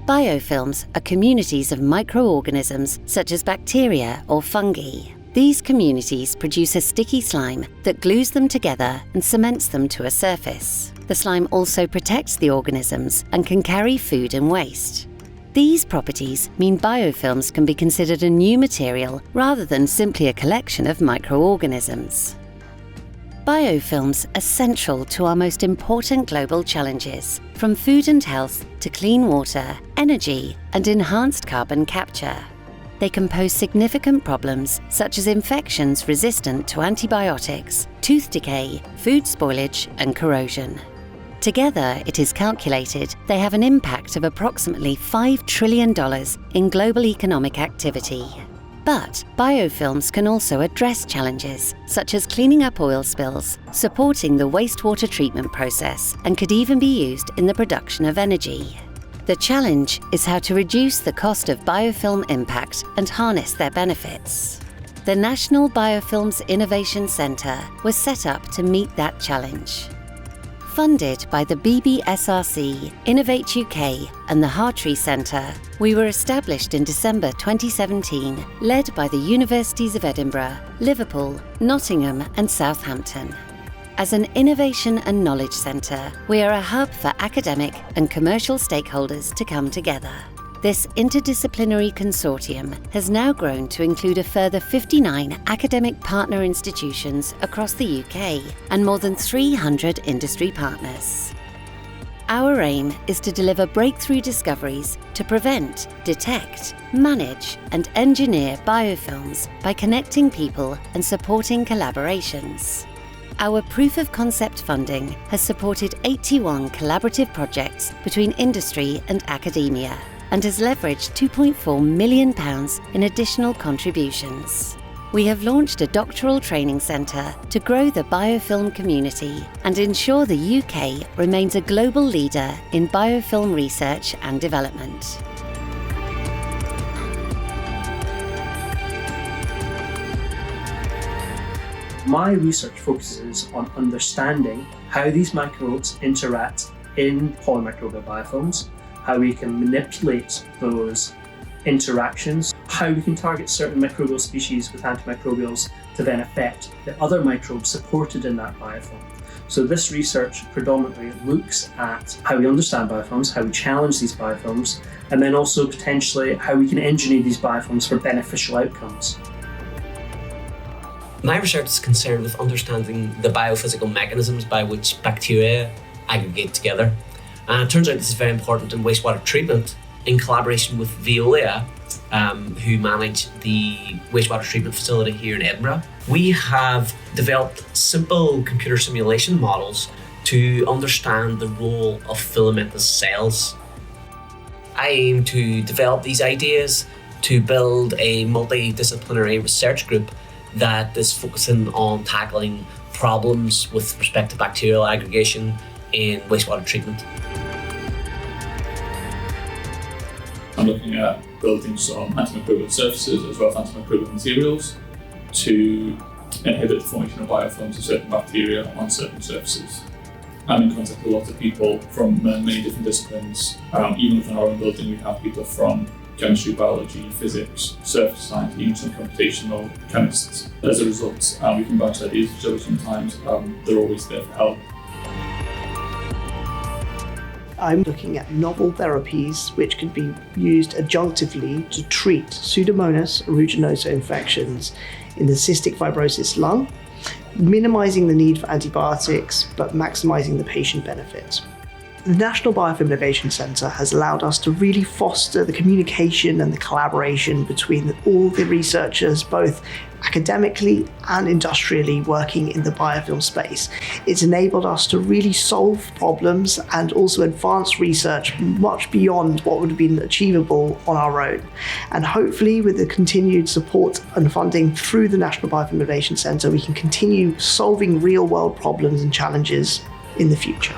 Biofilms are communities of microorganisms such as bacteria or fungi. These communities produce a sticky slime that glues them together and cements them to a surface. The slime also protects the organisms and can carry food and waste. These properties mean biofilms can be considered a new material rather than simply a collection of microorganisms. Biofilms are central to our most important global challenges, from food and health to clean water, energy, and enhanced carbon capture. They can pose significant problems such as infections resistant to antibiotics, tooth decay, food spoilage, and corrosion. Together, it is calculated they have an impact of approximately $5 trillion in global economic activity. But biofilms can also address challenges such as cleaning up oil spills, supporting the wastewater treatment process, and could even be used in the production of energy. The challenge is how to reduce the cost of biofilm impact and harness their benefits. The National Biofilm Innovation Centre was set up to meet that challenge. Funded by the BBSRC, Innovate UK and the Hartree Centre, we were established in December 2017, led by the Universities of Edinburgh, Liverpool, Nottingham and Southampton. As an innovation and knowledge centre, we are a hub for academic and commercial stakeholders to come together. This interdisciplinary consortium has now grown to include a further 59 academic partner institutions across the UK and more than 300 industry partners. Our aim is to deliver breakthrough discoveries to prevent, detect, manage, and engineer biofilms by connecting people and supporting collaborations. Our proof of concept funding has supported 81 collaborative projects between industry and academia, and has leveraged £2.4 million in additional contributions. We have launched a doctoral training centre to grow the biofilm community and ensure the UK remains a global leader in biofilm research and development. My research focuses on understanding how these microbes interact in polymicrobial biofilms, how we can manipulate those interactions, how we can target certain microbial species with antimicrobials to then affect the other microbes supported in that biofilm. So this research predominantly looks at how we understand biofilms, how we challenge these biofilms, and then also potentially how we can engineer these biofilms for beneficial outcomes. My research is concerned with understanding the biophysical mechanisms by which bacteria aggregate together. And it turns out this is very important in wastewater treatment in collaboration with Veolia, who manage the wastewater treatment facility here in Edinburgh. We have developed simple computer simulation models to understand the role of filamentous cells. I aim to develop these ideas to build a multidisciplinary research group that is focusing on tackling problems with respect to bacterial aggregation in wastewater treatment. I'm looking at building some antimicrobial surfaces as well as antimicrobial materials to inhibit the formation of biofilms of certain bacteria on certain surfaces. I'm in contact with a lot of people from many different disciplines. Even within our own building, we have people from chemistry, biology, physics, surface science, even some computational chemists. As a result, we can bounce ideas with each other sometimes. They're always there for help. I'm looking at novel therapies which can be used adjunctively to treat Pseudomonas aeruginosa infections in the cystic fibrosis lung, minimizing the need for antibiotics but maximizing the patient benefit. The National Biofilm Innovation Centre has allowed us to really foster the communication and the collaboration between all the researchers, both academically and industrially, working in the biofilm space. It's enabled us to really solve problems and also advance research much beyond what would have been achievable on our own. And hopefully, with the continued support and funding through the National Biofilm Innovation Centre, we can continue solving real-world problems and challenges in the future.